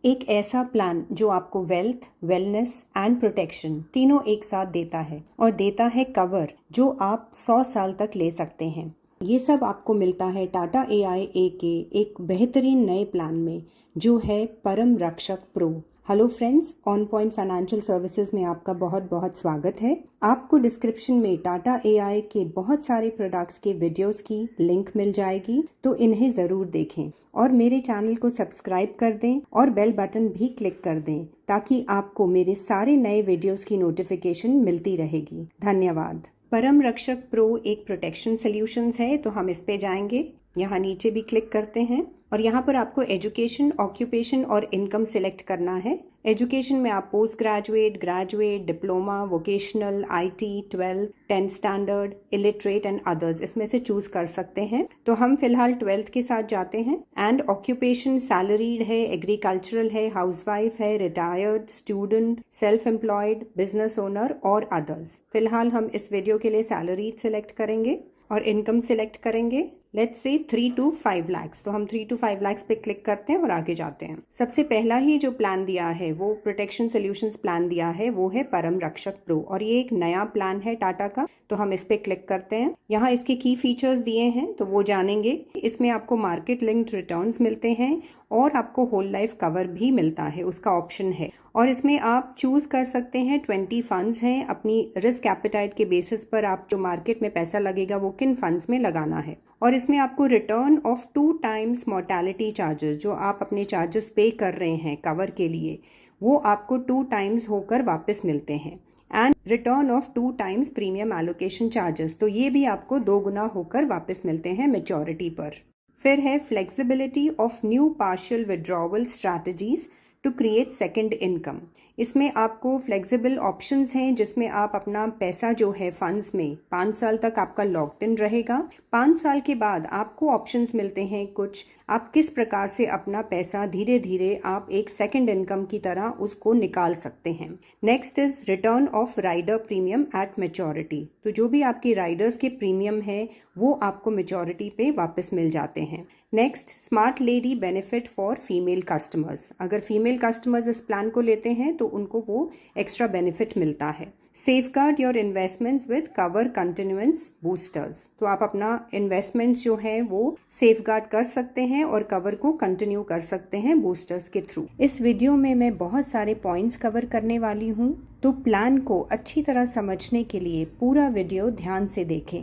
एक ऐसा प्लान जो आपको वेल्थ, वेलनेस एंड प्रोटेक्शन तीनों एक साथ देता है और देता है कवर जो आप 100 साल तक ले सकते हैं। ये सब आपको मिलता है टाटा AIA के एक बेहतरीन नए प्लान में जो है परम रक्षक pro. Hello friends, on point financial services में आपका बहुत बहुत स्वागत है। आपको डिस्क्रिप्शन में टाटा AI के बहुत सारे प्रोडक्ट्स के वीडियोस की लिंक मिल जाएगी, तो इन्हें ज़रूर देखें और मेरे चैनल को सब्सक्राइब कर दें और बेल बटन भी क्लिक कर दें ताकि आपको मेरे सारे नए वीडियोस की नोटिफिकेशन मिलती रहेगी। धन्यवाद। परम रक्षक प्रो एक प्रोटेक्शन सॉल्यूशंस है, तो हम इस पे जाएंगे। यहाँ नीचे भी क्लिक करते हैं और यहाँ पर आपको एजुकेशन, ऑक्यूपेशन और इनकम सिलेक्ट करना है। एजुकेशन में आप post graduate, graduate, diploma, vocational, IT, 12th, 10th standard, illiterate and others इसमें से चूज कर सकते हैं। तो हम फिलहाल 12th के साथ जाते हैं। एंड ऑक्यूपेशन सैलरीड है, एग्रीकल्चरल है, हाउसवाइफ है, retired, student, self employed, business owner और अदर्स। फिलहाल हम इस वीडियो के लिए सैलरीड सिलेक्ट करेंगे और इनकम सिलेक्ट करेंगे। Let's say 3 to 5 lakhs। तो हम 3 to 5 lakhs पे क्लिक करते हैं और आगे जाते हैं। सबसे पहला ही जो प्लान दिया है वो प्रोटेक्शन सॉल्यूशंस प्लान दिया है, वो है परम रक्षक प्रो और ये एक नया प्लान है टाटा का। तो हम इस पे क्लिक करते हैं। यहाँ इसके की फीचर्स दिए हैं तो वो जानेंगे। इसमें आपको मार्केट लिंक्ड रिटर्न्स मिलते हैं और आपको होल लाइफ कवर भी मिलता है, उसका ऑप्शन है। और इसमें आप चूज कर सकते हैं 20 फंड्स हैं। अपनी रिस्क एपेटाइट के बेसिस पर आप जो मार्केट में पैसा लगेगा वो किन फंड्स में लगाना है। और इसमें आपको return of 2 times mortality charges, जो आप अपने चार्जेस पे कर रहे हैं कवर के लिए, वो आपको 2 times होकर वापस मिलते हैं। And return of 2 times premium allocation charges, तो ये भी आपको 2 गुना होकर वापस मिलते हैं मैच्योरिटी पर। फिर है flexibility of new partial withdrawal strategies to create second income. इसमें आपको फ्लेक्सिबल ऑप्शंस हैं जिसमें आप अपना पैसा जो है फंड्स में 5 साल तक आपका लॉक्ड इन रहेगा। 5 साल के बाद आपको ऑप्शंस मिलते हैं कुछ, आप किस प्रकार से अपना पैसा धीरे धीरे आप एक सेकेंड इनकम की तरह उसको निकाल सकते हैं। Next is return of rider premium at maturity. तो जो भी आपकी राइडर्स के प्रीमियम है वो आपको मैच्योरिटी पे वापस मिल जाते हैं। Next, smart lady benefit for female customers. अगर फीमेल कस्टमर्स इस प्लान को लेते हैं तो उनको वो एक्स्ट्रा बेनिफिट मिलता है। Safeguard your investments with cover continuance boosters. तो आप अपना इन्वेस्टमेंट्स जो है वो सेफगार्ड कर सकते हैं और कवर को कंटिन्यू कर सकते हैं बूस्टर्स के थ्रू। इस वीडियो में मैं बहुत सारे पॉइंट्स कवर करने वाली हूँ, तो प्लान को अच्छी तरह समझने के लिए पूरा वीडियो ध्यान से देखें।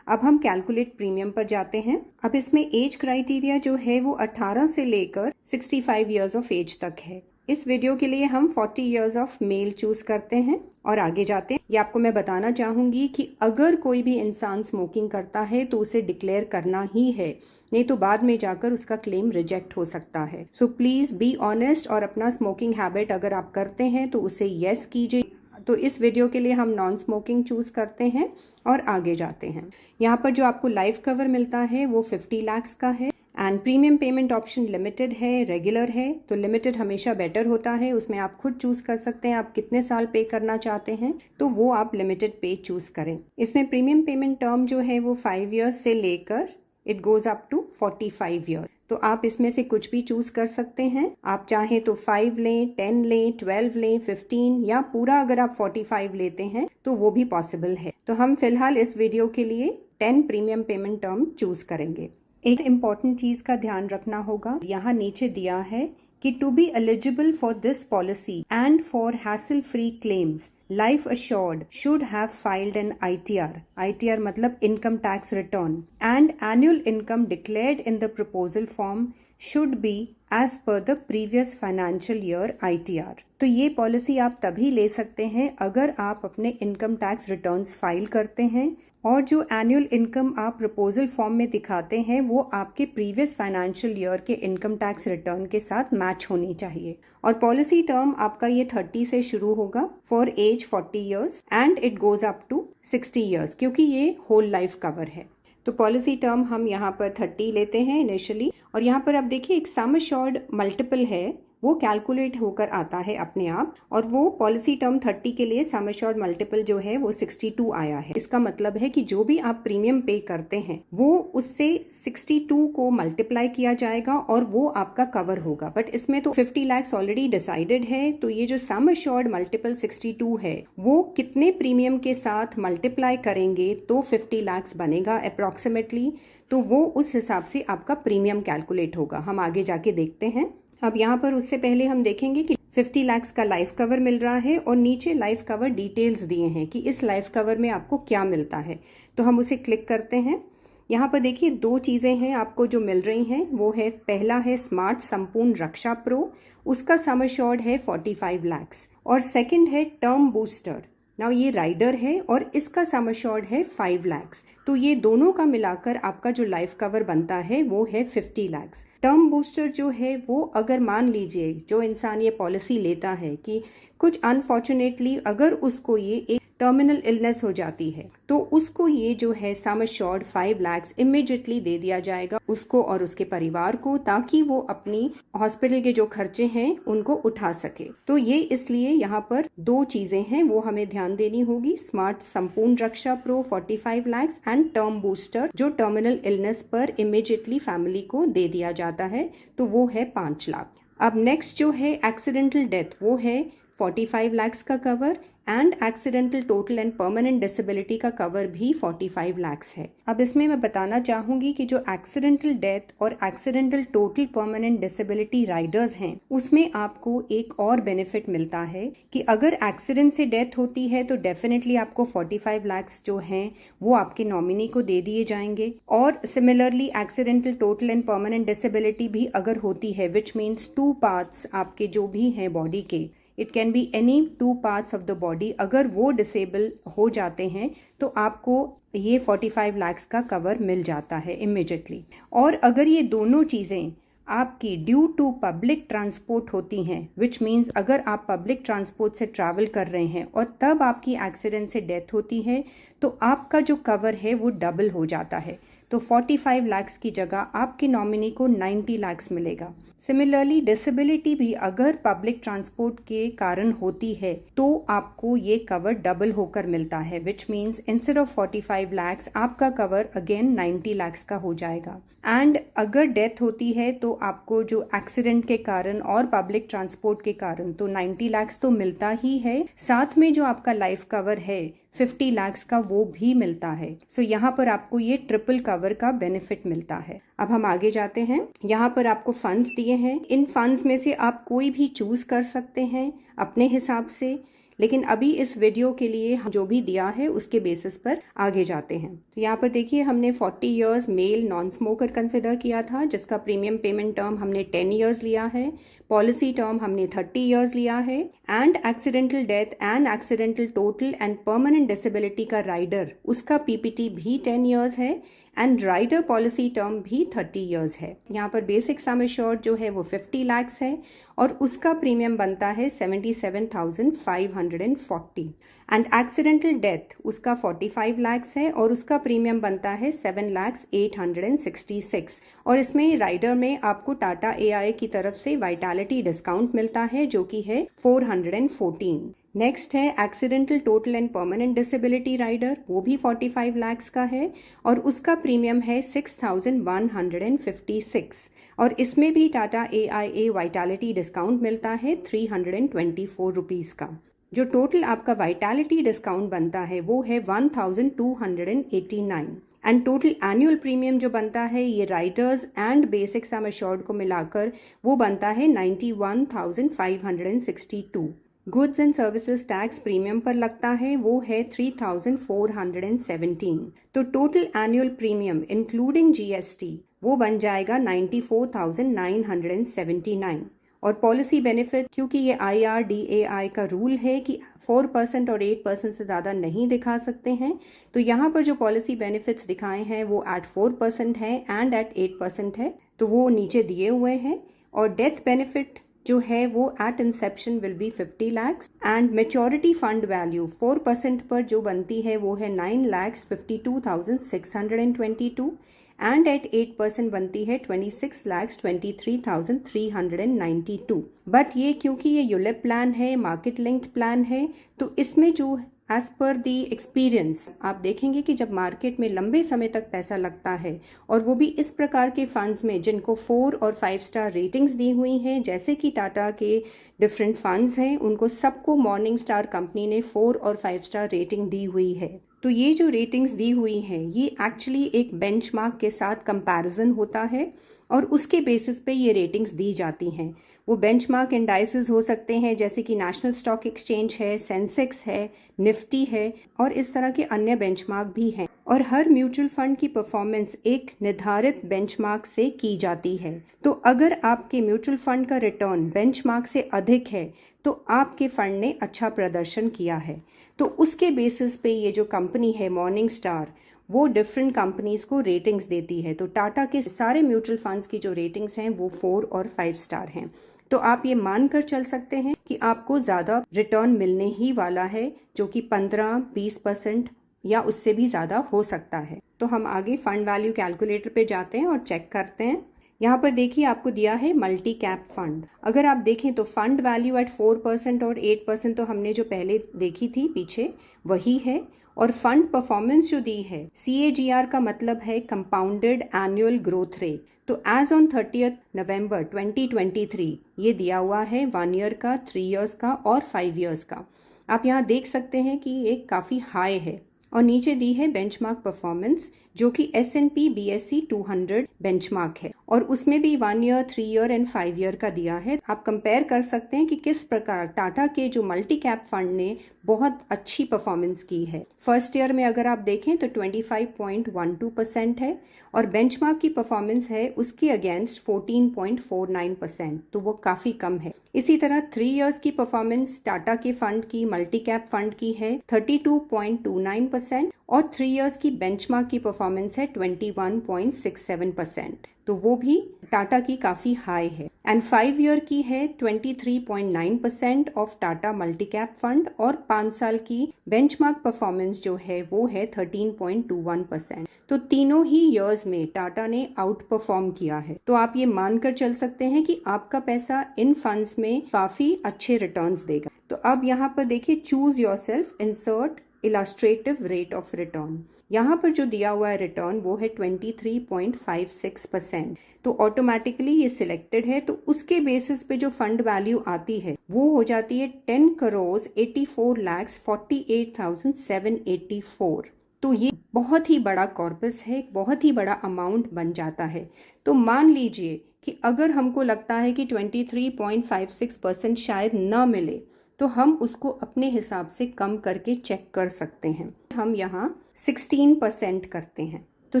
अब हम कैलकुलेट प्रीमियम पर जाते हैं। अब इसमें एज क्राइटेरिया जो है वो 18 से लेकर 65 ईयर्स ऑफ एज तक है। इस वीडियो के लिए हम 40 ईयर्स ऑफ मेल चूज करते हैं और आगे जाते हैं। ये आपको मैं बताना चाहूंगी कि अगर कोई भी इंसान स्मोकिंग करता है तो उसे डिक्लेयर करना ही है, नहीं तो बाद में जाकर उसका क्लेम रिजेक्ट हो सकता है। सो प्लीज बी ऑनेस्ट और अपना स्मोकिंग हैबिट अगर आप करते हैं तो उसे यस कीजिए। तो इस वीडियो के लिए हम नॉन स्मोकिंग चूज करते हैं और आगे जाते हैं। यहाँ पर जो आपको लाइफ कवर मिलता है वो 50 lakhs का है and premium payment option limited है, रेगुलर है। तो लिमिटेड हमेशा बेटर होता है, उसमें आप खुद चूज कर सकते हैं आप कितने साल पे करना चाहते हैं, तो वो आप लिमिटेड पे चूज करें। इसमें प्रीमियम पेमेंट टर्म जो है वो 5 years से लेकर it goes up to 45 years। तो आप इसमें से कुछ भी चूज कर सकते हैं। आप चाहें तो 5 लें, 10 लें, 12 लें, 15 या पूरा अगर आप 45 लेते हैं तो वो भी पॉसिबल है। तो हम फिलहाल इस वीडियो के लिए 10 प्रीमियम पेमेंट टर्म चूज करेंगे। एक इम्पॉर्टेंट चीज का ध्यान रखना होगा, यहाँ नीचे दिया है कि to be eligible for this policy and for hassle free claims life assured should have filed an ITR मतलब income tax return and annual income declared in the proposal form should be as per the previous financial year ITR। तो ये policy आप तभी ले सकते हैं अगर आप अपने इनकम टैक्स रिटर्न्स फाइल करते हैं और जो एनुअल इनकम आप प्रपोजल फॉर्म में दिखाते हैं वो आपके प्रीवियस फाइनेंशियल ईयर के इनकम टैक्स रिटर्न के साथ मैच होनी चाहिए। और पॉलिसी टर्म आपका ये 30 से शुरू होगा for age 40 years and it goes up to 60 years, क्योंकि ये होल लाइफ कवर है। तो पॉलिसी टर्म हम यहाँ पर 30 लेते हैं इनिशियली। और यहाँ पर आप देखिए एक सम एश्योर्ड मल्टीपल है वो कैलकुलेट होकर आता है अपने आप, और वो पॉलिसी टर्म 30 के लिए सम एश्योर्ड मल्टीपल जो है वो 62 आया है। इसका मतलब है कि जो भी आप प्रीमियम पे करते हैं वो उससे 62 को मल्टीप्लाई किया जाएगा और वो आपका कवर होगा। बट इसमें तो 50 लाख ऑलरेडी डिसाइडेड है, तो ये जो सम एश्योर्ड मल्टीपल 62 है वो कितने प्रीमियम के साथ मल्टीप्लाई करेंगे तो 50 लाख बनेगा अप्रोक्सीमेटली, तो वो उस हिसाब से आपका प्रीमियम कैलकुलेट होगा। हम आगे जाके देखते हैं। अब यहाँ पर उससे पहले हम देखेंगे कि 50 लाख का लाइफ कवर मिल रहा है और नीचे लाइफ कवर डिटेल्स दिए हैं कि इस लाइफ कवर में आपको क्या मिलता है। तो हम उसे क्लिक करते हैं। यहाँ पर देखिए 2 चीजें हैं आपको जो मिल रही हैं, वो है पहला है स्मार्ट संपूर्ण रक्षा प्रो, उसका सम एश्योर्ड है 45 लाख, और सेकंड है टर्म बूस्टर। नाउ ये राइडर है और इसका सम एश्योर्ड है 5 लाख। तो ये दोनों का मिलाकर आपका जो लाइफ कवर बनता है वो है 50 लाख। टर्म बूस्टर जो है वो अगर मान लीजिए जो इंसान ये पॉलिसी लेता है कि कुछ अनफॉर्चुनेटली अगर उसको ये एक टर्मिनल इलनेस हो जाती है तो उसको ये जो है सम एश्योर्ड 5 लाख इमीडिएटली दे दिया जाएगा उसको और उसके परिवार को, ताकि वो अपनी हॉस्पिटल के जो खर्चे हैं उनको उठा सके। तो ये इसलिए यहाँ पर 2 चीजें हैं वो हमें ध्यान देनी होगी, smart Sampoorna Raksha pro 45 lakh and term booster जो टर्मिनल इलनेस पर इमीडिएटली फैमिली को दे दिया जाता है, तो वो है 5 लाख। अब नेक्स्ट जो है एक्सीडेंटल डेथ, वो है 45 लाख का cover, and accidental total and permanent disability का कवर भी 45 लाख है। अब इसमें मैं बताना चाहूंगी कि जो एक्सीडेंटल डेथ और accidental total permanent disability Riders हैं उसमें आपको एक और बेनिफिट मिलता है कि अगर एक्सीडेंट से डेथ होती है तो डेफिनेटली आपको 45 लाख जो हैं वो आपके नॉमिनी को दे दिए जाएंगे, और similarly accidental total and permanent disability भी अगर होती है विच मीन्स 2 पार्ट्स आपके जो भी हैं बॉडी के, it can be any 2 parts of the body, अगर वो डिसेबल हो जाते हैं तो आपको ये 45 लाख का कवर मिल जाता है इमिडिएटली। और अगर ये दोनों चीज़ें आपकी ड्यू टू पब्लिक ट्रांसपोर्ट होती हैं, विच मीन्स अगर आप पब्लिक ट्रांसपोर्ट से ट्रैवल कर रहे हैं और तब आपकी एक्सीडेंट से डेथ होती है तो आपका जो कवर है वो डबल हो जाता है, तो 45 लाख की जगह आपके नॉमिनी को 90 लाख मिलेगा। सिमिलरली डिसेबिलिटी भी अगर पब्लिक ट्रांसपोर्ट के कारण होती है तो आपको ये कवर डबल होकर मिलता है, which means instead of 45 lakh आपका कवर अगेन 90 लाख का हो जाएगा। एंड अगर डेथ होती है तो आपको जो एक्सीडेंट के कारण और पब्लिक ट्रांसपोर्ट के कारण तो 90 लाख तो मिलता ही है, साथ में जो आपका लाइफ कवर है 50 लाख का वो भी मिलता है। सो यहाँ पर आपको ये ट्रिपल कवर का बेनिफिट मिलता है। अब हम आगे जाते हैं। यहाँ पर आपको फंड्स दिए हैं, इन फंड्स में से आप कोई भी चूज कर सकते हैं अपने हिसाब से, लेकिन अभी इस वीडियो के लिए जो भी दिया है उसके बेसिस पर आगे जाते हैं। तो यहाँ पर देखिए हमने 40 years male non smoker consider किया था, जिसका प्रीमियम पेमेंट टर्म हमने 10 इयर्स लिया है, पॉलिसी टर्म हमने 30 इयर्स लिया है, and accidental death and accidental total and permanent disability का राइडर उसका पीपीटी भी 10 इयर्स है, एंड राइडर पॉलिसी टर्म भी 30 इयर्स है। यहाँ पर बेसिक सम एश्योर्ड जो है वो 50 लाख है और उसका प्रीमियम बनता है 77,540, एंड एक्सीडेंटल डेथ उसका 45 लाख है और उसका प्रीमियम बनता है 7,866, और इसमें राइडर में आपको टाटा एआई की तरफ से वाइटैलिटी डिस्काउंट मिलता है जो कि है 414। नेक्स्ट है accidental total and permanent disability rider, वो भी 45 लाख का है और उसका प्रीमियम है 6,156, और इसमें भी टाटा AIA वाइटैलिटी डिस्काउंट मिलता है 324 रुपीज़ का। जो टोटल आपका वाइटैलिटी डिस्काउंट बनता है वो है 1,289, एंड टोटल एनुअल प्रीमियम जो बनता है ये Riders and basic sum assured को मिलाकर वो बनता है 91,562। Goods and services tax premium पर लगता है वो है 3,417। तो total annual premium including GST वो बन जाएगा 94,979। और पॉलिसी बेनिफिट, क्योंकि ये IRDAI का रूल है कि 4% और 8% से ज़्यादा नहीं दिखा सकते हैं, तो यहाँ पर जो पॉलिसी बेनिफिट्स दिखाए हैं वो एट 4% है एंड एट 8% है, तो वो नीचे दिए हुए हैं। और डेथ बेनिफिट जो है वो at inception will be 50 lakh, and maturity fund value 4% पर जो बनती है वो है 9,52,622, एंड एट 8% बनती है 26,23,392। बट ये क्योंकि ये यूलिप प्लान है, मार्केट लिंक्ड प्लान है, तो इसमें जो एज पर दी एक्सपीरियंस आप देखेंगे कि जब मार्केट में लंबे समय तक पैसा लगता है और वो भी इस प्रकार के फंड्स में जिनको 4 और 5 स्टार रेटिंग्स दी हुई हैं, जैसे कि टाटा के डिफरेंट फंड्स हैं, उनको सबको मॉर्निंग स्टार कंपनी ने 4 और 5 स्टार रेटिंग दी हुई है। तो ये जो रेटिंग्स दी हुई हैं ये एक्चुअली एक बेंचमार्क के साथ कंपैरिजन होता है और उसके बेसिस पे ये रेटिंग्स दी जाती हैं। वो बेंचमार्क इंडाइसेस हो सकते हैं जैसे कि नेशनल स्टॉक एक्सचेंज है, सेंसेक्स है, निफ्टी है और इस तरह के अन्य बेंचमार्क भी हैं। और हर म्यूचुअल फंड की परफॉर्मेंस एक निर्धारित बेंचमार्क से की जाती है। तो अगर आपके म्यूचुअल फंड का रिटर्न बेंचमार्क से अधिक है तो आपके फंड ने अच्छा प्रदर्शन किया है। तो उसके बेसिस पे ये जो कंपनी है मॉर्निंग स्टार, वो डिफरेंट कंपनीज को रेटिंग्स देती है। तो टाटा के सारे म्यूचुअल फंड्स की जो रेटिंग्स हैं वो 4 और 5 स्टार हैं। तो आप ये मानकर चल सकते हैं कि आपको ज़्यादा रिटर्न मिलने ही वाला है, जो कि 15-20% या उससे भी ज़्यादा हो सकता है। तो हम आगे फंड वैल्यू कैलकुलेटर पे जाते हैं और चेक करते हैं। यहाँ पर देखिए आपको दिया है मल्टी कैप फंड। अगर आप देखें तो फंड वैल्यू एट 4% और 8% तो हमने जो पहले देखी थी पीछे वही है। और फंड परफॉर्मेंस जो दी है CAGR का मतलब है कंपाउंडेड एनुअल ग्रोथ रेट। तो एज ऑन 30 नवंबर 2023 ये दिया हुआ है 1 ईयर का, 3 इयर्स का और 5 इयर्स का। आप यहाँ देख सकते हैं कि ये काफ़ी हाई है। और नीचे दी है बेंचमार्क परफॉर्मेंस जो कि S&P BSE 200 बेंचमार्क है और उसमें भी 1 ईयर, 3 ईयर एंड 5 ईयर का दिया है। आप कंपेयर कर सकते हैं कि किस प्रकार टाटा के जो मल्टी कैप फंड ने बहुत अच्छी परफॉर्मेंस की है। फर्स्ट ईयर में अगर आप देखें तो 25.12% है और बेंचमार्क की परफॉर्मेंस है उसके अगेंस्ट 14.49%, तो वो काफ़ी कम है। इसी तरह 3 इयर्स की परफॉर्मेंस टाटा के फंड की मल्टी कैप फंड की है 32.29% और 3 इयर्स की बेंचमार्क की परफॉर्मेंस है 21.67%, तो वो भी टाटा की काफ़ी हाई है। एंड 5 ईयर की है 23.9% of Tata multi cap fund और 5 साल की बेंचमार्क परफॉर्मेंस जो है वो है 13.21%। तो तीनों ही ईयर्स में टाटा ने आउट परफॉर्म किया है। तो आप ये मानकर चल सकते हैं कि आपका पैसा इन फंड्स में काफ़ी अच्छे रिटर्न्स देगा। तो अब यहाँ पर देखिए choose yourself, insert illustrative rate of return. यहाँ पर जो दिया हुआ है रिटर्न वो है 23.56%। तो ऑटोमेटिकली ये सिलेक्टेड है, तो उसके बेसिस पे जो फंड वैल्यू आती है वो हो जाती है 10,84,48,784। तो ये बहुत ही बड़ा कॉर्पस है, बहुत ही बड़ा अमाउंट बन जाता है। तो मान लीजिए कि अगर हमको लगता है कि 23.56% शायद ना मिले तो हम उसको अपने हिसाब से कम करके चेक कर सकते हैं। हम यहाँ 16% करते हैं तो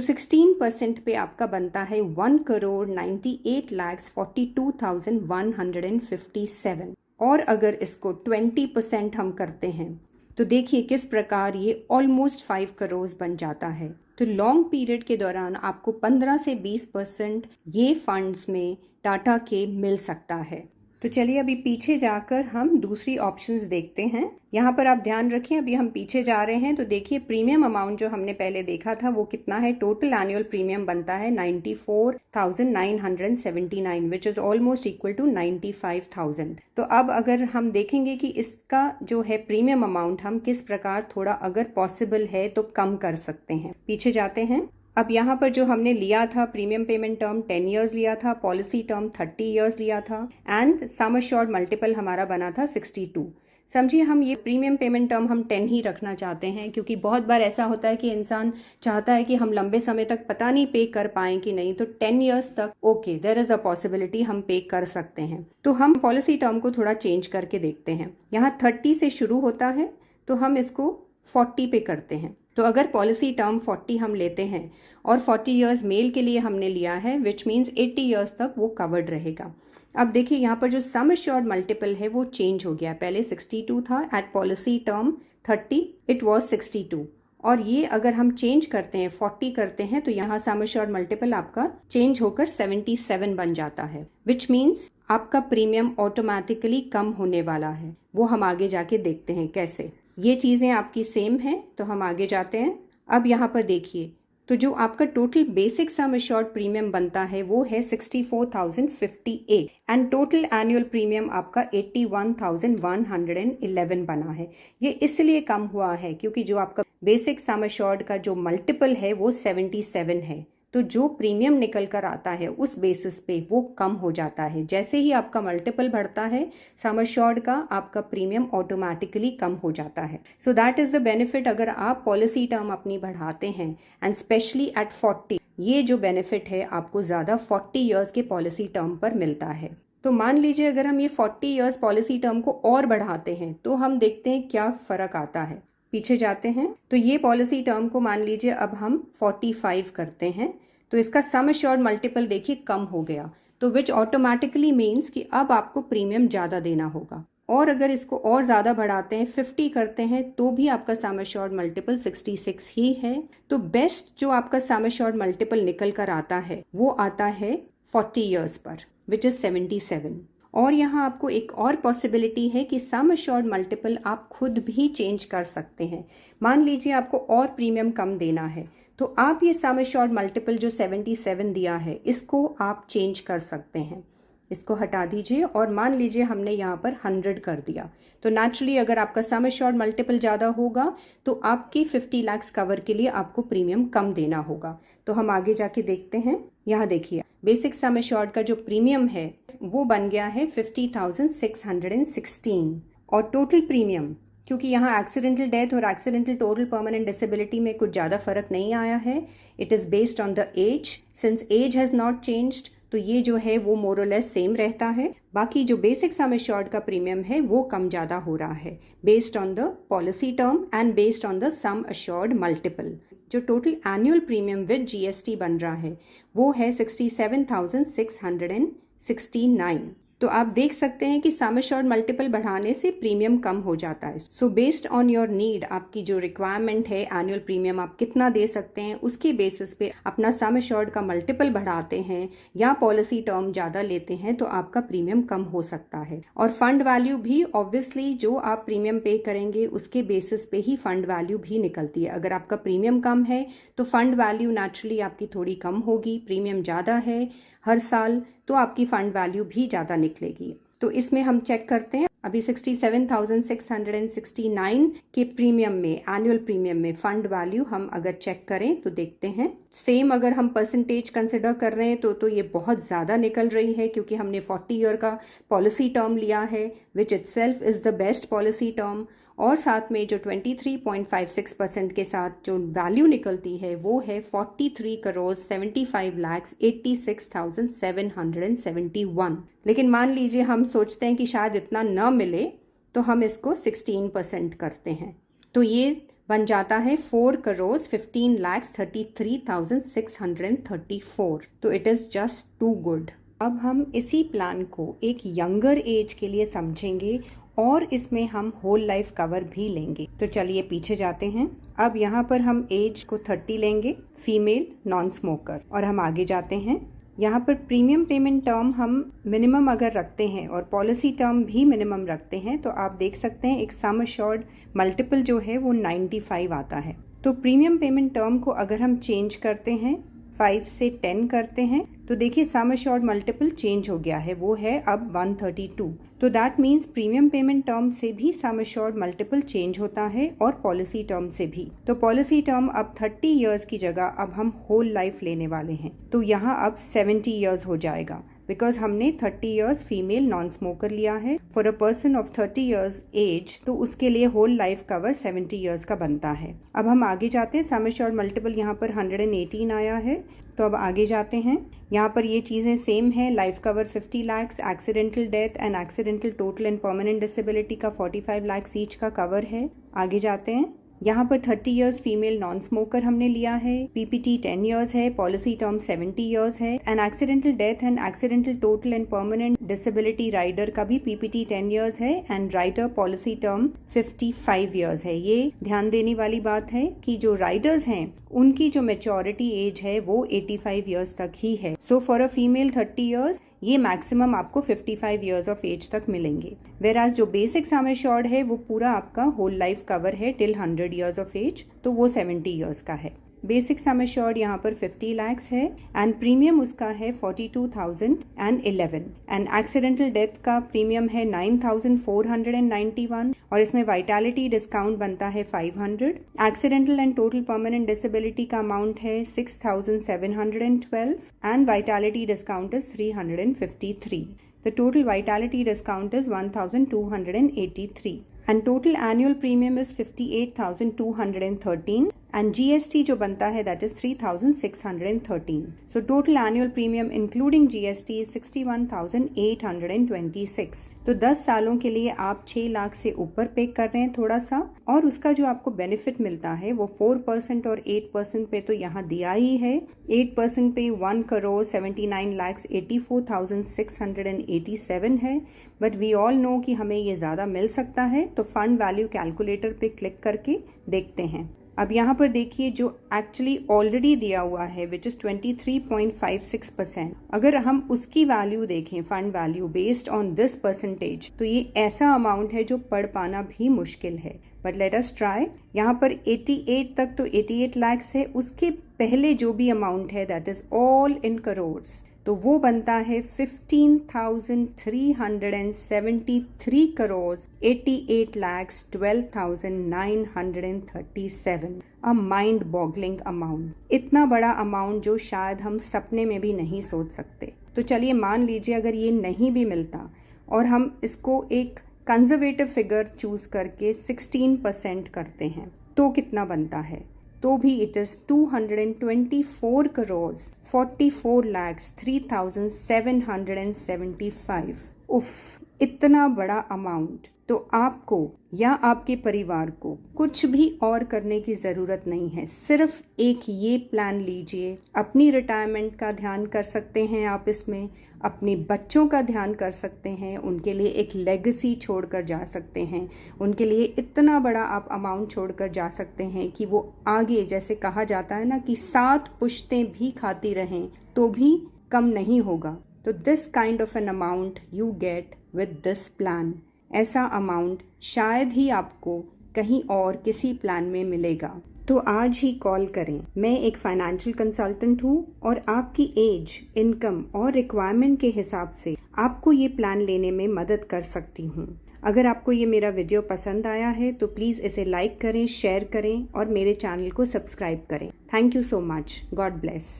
16% पे आपका बनता है 1,98,42,157। और अगर इसको 20% हम करते हैं तो देखिए किस प्रकार ये ऑलमोस्ट 5 करोड़ बन जाता है। तो लॉन्ग पीरियड के दौरान आपको 15 से 20% ये फंड्स में टाटा के मिल सकता है। तो चलिए अभी पीछे जाकर हम दूसरी ऑप्शंस देखते हैं। यहाँ पर आप ध्यान रखें, अभी हम पीछे जा रहे हैं तो देखिए प्रीमियम अमाउंट जो हमने पहले देखा था वो कितना है। टोटल एनुअल प्रीमियम बनता है 94,979 which is almost equal to 95,000। तो अब अगर हम देखेंगे कि इसका जो है प्रीमियम अमाउंट हम किस प्रकार थोड़ा अगर पॉसिबल है तो कम कर सकते हैं। पीछे जाते हैं। अब यहाँ पर जो हमने लिया था प्रीमियम पेमेंट टर्म 10 इयर्स लिया था, पॉलिसी टर्म 30 इयर्स लिया था एंड सम अश्योर्ड मल्टीपल हमारा बना था 62। समझिए हम ये प्रीमियम पेमेंट टर्म हम 10 ही रखना चाहते हैं क्योंकि बहुत बार ऐसा होता है कि इंसान चाहता है कि हम लंबे समय तक पता नहीं पे कर पाएं कि नहीं, तो 10 इयर्स तक okay there is a possibility हम पे कर सकते हैं। तो हम पॉलिसी टर्म को थोड़ा चेंज करके देखते हैं। यहाँ 30 से शुरू होता है तो हम इसको 40 पे करते हैं। तो अगर पॉलिसी टर्म 40 हम लेते हैं और 40 इयर्स मेल के लिए हमने लिया है विच मीन्स 80 इयर्स तक वो कवर्ड रहेगा। अब देखिए यहाँ पर जो सम एश्योर्ड मल्टीपल है वो चेंज हो गया। पहले 62 था, at policy term 30 it was 62 और ये अगर हम चेंज करते हैं 40 करते हैं तो यहाँ सम एश्योर्ड मल्टीपल आपका चेंज होकर 77 बन जाता है विच मीन्स आपका प्रीमियम ऑटोमेटिकली कम होने वाला है। वो हम आगे जाके देखते हैं कैसे। ये चीज़ें आपकी सेम है तो हम आगे जाते हैं। अब यहाँ पर देखिए तो जो आपका total basic sum assured premium बनता है वो है 64,058 एंड टोटल एनुअल प्रीमियम आपका 81,111 बना है। ये इसलिए कम हुआ है क्योंकि जो आपका बेसिक सम एश्योर्ड का जो मल्टीपल है वो 77 है, तो जो प्रीमियम निकल कर आता है उस बेसिस पे वो कम हो जाता है। जैसे ही आपका मल्टीपल बढ़ता है सम एश्योर्ड का, आपका प्रीमियम ऑटोमेटिकली कम हो जाता है। So that is the benefit अगर आप पॉलिसी टर्म अपनी बढ़ाते हैं एंड स्पेशली एट 40। ये जो बेनिफिट है आपको ज़्यादा 40 ईयर्स के पॉलिसी टर्म पर मिलता है। तो मान लीजिए अगर हम ये 40 ईयर्स पॉलिसी टर्म को और बढ़ाते हैं तो हम देखते हैं क्या फ़र्क आता है। पीछे जाते हैं तो ये पॉलिसी टर्म को मान लीजिए अब हम 45 करते हैं, तो इसका सम एश्योर्ड मल्टीपल देखिए कम हो गया, तो विच ऑटोमेटिकली मीन्स कि अब आपको प्रीमियम ज़्यादा देना होगा। और अगर इसको और ज़्यादा बढ़ाते हैं 50 करते हैं तो भी आपका सम एश्योर्ड मल्टीपल 66 ही है। तो बेस्ट जो आपका सम एश्योर्ड मल्टीपल निकल कर आता है वो आता है 40 ईयर्स पर, विच इज़ 77। और यहाँ आपको एक और पॉसिबिलिटी है कि सम एश्योर्ड मल्टीपल आप खुद भी चेंज कर सकते हैं। मान लीजिए आपको और प्रीमियम कम देना है तो आप ये सम एश्योर्ड मल्टीपल जो 77 दिया है इसको आप चेंज कर सकते हैं। इसको हटा दीजिए और मान लीजिए हमने यहाँ पर 100 कर दिया, तो नेचुरली अगर आपका सम एश्योर्ड मल्टीपल ज़्यादा होगा तो आपकी 50 लाख कवर के लिए आपको प्रीमियम कम देना होगा। तो हम आगे जाके देखते हैं। यहाँ देखिए बेसिक सम एश्योर्ड का जो प्रीमियम है वो बन गया है 50,616 और टोटल प्रीमियम, क्योंकि यहाँ एक्सीडेंटल डेथ और एक्सीडेंटल टोटल परमानेंट डिसेबिलिटी में कुछ ज़्यादा फर्क नहीं आया है। It is based on the age, since age has not changed तो ये जो है वो मोर और लेस सेम रहता है। बाकी जो बेसिक सम एश्योर्ड का प्रीमियम है वो कम ज़्यादा हो रहा है based on the policy term and based on the sum assured multiple. जो total annual premium with GST बन रहा है वो है 67,669। तो आप देख सकते हैं कि सम एश्योर्ड मल्टीपल बढ़ाने से प्रीमियम कम हो जाता है। So based on your need, आपकी जो रिक्वायरमेंट है एनुअल प्रीमियम आप कितना दे सकते हैं उसके बेसिस पे अपना सम एश्योर्ड का मल्टीपल बढ़ाते हैं या पॉलिसी टर्म ज़्यादा लेते हैं तो आपका प्रीमियम कम हो सकता है। और फंड वैल्यू भी ऑब्वियसली जो आप प्रीमियम पे करेंगे उसके बेसिस पे ही फंड वैल्यू भी निकलती है। अगर आपका प्रीमियम कम है तो फंड वैल्यू नेचुरली आपकी थोड़ी कम होगी, प्रीमियम ज़्यादा है हर साल तो आपकी फंड वैल्यू भी ज़्यादा निकलेगी। तो इसमें हम चेक करते हैं अभी 67,669 के प्रीमियम में, एनुअल प्रीमियम में फंड वैल्यू हम अगर चेक करें तो देखते हैं सेम अगर हम परसेंटेज कंसिडर कर रहे हैं तो ये बहुत ज़्यादा निकल रही है क्योंकि हमने 40 ईयर का पॉलिसी टर्म लिया है which itself is the best policy term. और साथ में जो 23.56% के साथ जो वैल्यू निकलती है वो है 43,75,86,771। लेकिन मान लीजिए हम सोचते हैं कि शायद इतना न मिले तो हम इसको 16% करते हैं तो ये बन जाता है 4,15,33,634। तो it is just too good. अब हम इसी प्लान को एक यंगर एज के लिए समझेंगे और इसमें हम होल लाइफ कवर भी लेंगे। तो चलिए पीछे जाते हैं। अब यहाँ पर हम एज को 30 लेंगे, फीमेल नॉन स्मोकर, और हम आगे जाते हैं। यहाँ पर प्रीमियम पेमेंट टर्म हम मिनिमम अगर रखते हैं और पॉलिसी टर्म भी मिनिमम रखते हैं तो आप देख सकते हैं एक सम एश्योर्ड मल्टीपल जो है वो 95 आता है। तो प्रीमियम पेमेंट टर्म को अगर हम चेंज करते हैं 5 से 10 करते हैं तो देखिए सम एश्योर्ड मल्टीपल चेंज हो गया है, वो है अब 132। तो that means premium payment term से भी सम एश्योर्ड मल्टीपल चेंज होता है और पॉलिसी टर्म से भी। तो पॉलिसी टर्म अब 30 इयर्स की जगह अब हम होल लाइफ लेने वाले हैं, तो यहाँ अब 70 इयर्स हो जाएगा बिकॉज हमने 30 इयर्स फीमेल नॉन स्मोकर लिया है for a person of 30 years age, तो उसके लिए होल लाइफ कवर 70 इयर्स का बनता है। अब हम आगे जाते हैं। सम एश्योर्ड मल्टीपल यहाँ पर 118 आया है, तो अब आगे जाते हैं। यहाँ पर ये चीज़ें सेम है। Life cover 50 lakh, accidental death and accidental total and permanent disability का 45 लाख ईच का कवर है। आगे जाते हैं। यहाँ पर 30 इयर्स फीमेल नॉन स्मोकर हमने लिया है, पीपीटी 10 इयर्स है, पॉलिसी टर्म 70 इयर्स है, and accidental death and accidental total and permanent disability rider का भी पीपीटी 10 इयर्स है, and rider policy term 55 years है। ये ध्यान देने वाली बात है कि जो राइडर्स हैं उनकी जो मेच्योरिटी एज है वो 85 इयर्स तक ही है। So for a female 30 years ये मैक्सिमम आपको 55 इयर्स ऑफ एज तक मिलेंगे। वेराज जो बेसिक सम एश्योर्ड है वो पूरा आपका होल लाइफ कवर है टिल 100 इयर्स ऑफ एज, तो वो 70 इयर्स का है। बेसिक सम एश्योर्ड यहाँ पर 50 lakhs है एंड प्रीमियम उसका है 42,011 एंड एक्सीडेंटल डेथ का प्रीमियम है 9,491 और इसमें वाइटैलिटी डिस्काउंट बनता है 500। Accidental and total permanent disability का अमाउंट है 6,712 and vitality discount is 353। The total vitality discount is 1,283 and total annual premium is 58,213 and GST जो बनता है that is 3,613. So total annual premium including GST is 61,826. तो 10 सालों के लिए आप 6 लाख से ऊपर पे कर रहे हैं थोड़ा सा, और उसका जो आपको बेनिफिट मिलता है वो 4% और 8% पे तो यहाँ दिया ही है। 8% पे 1,79,84,687 है, बट वी ऑल नो कि हमें ये ज़्यादा मिल सकता है, तो फंड वैल्यू कैलकुलेटर पे क्लिक करके देखते हैं। अब यहाँ पर देखिए जो एक्चुअली ऑलरेडी दिया हुआ है विच इज़ 23.56%, अगर हम उसकी वैल्यू देखें fund value based on this percentage, तो ये ऐसा अमाउंट है जो पढ़ पाना भी मुश्किल है, बट लेट अस ट्राई। यहाँ पर 88 तक तो 88 lakhs है, उसके पहले जो भी अमाउंट है that is all in crores, तो वो बनता है 15,373 crores 88,12,937। A mind boggling amount, इतना बड़ा अमाउंट जो शायद हम सपने में भी नहीं सोच सकते। तो चलिए मान लीजिए अगर ये नहीं भी मिलता और हम इसको एक कंजर्वेटिव फिगर चूज करके 16% करते हैं, तो कितना बनता है? तो भी इट इज 224 crores 44,03,775। उफ, इतना बड़ा अमाउंट। तो आपको या आपके परिवार को कुछ भी और करने की ज़रूरत नहीं है, सिर्फ एक ये प्लान लीजिए। अपनी रिटायरमेंट का ध्यान कर सकते हैं आप इसमें, अपने बच्चों का ध्यान कर सकते हैं, उनके लिए एक लेगेसी छोड़कर जा सकते हैं, उनके लिए इतना बड़ा आप अमाउंट छोड़कर जा सकते हैं कि वो आगे, जैसे कहा जाता है ना कि 7 पुश्तें भी खाती रहें तो भी कम नहीं होगा। तो this kind of an amount you get with this plan. ऐसा अमाउंट शायद ही आपको कहीं और किसी प्लान में मिलेगा। तो आज ही कॉल करें। मैं एक फाइनेंशियल कंसल्टेंट हूँ और आपकी एज, इनकम और रिक्वायरमेंट के हिसाब से आपको ये प्लान लेने में मदद कर सकती हूँ। अगर आपको ये मेरा वीडियो पसंद आया है तो प्लीज़ इसे लाइक करें, शेयर करें और मेरे चैनल को सब्सक्राइब करें। Thank you so much. God bless.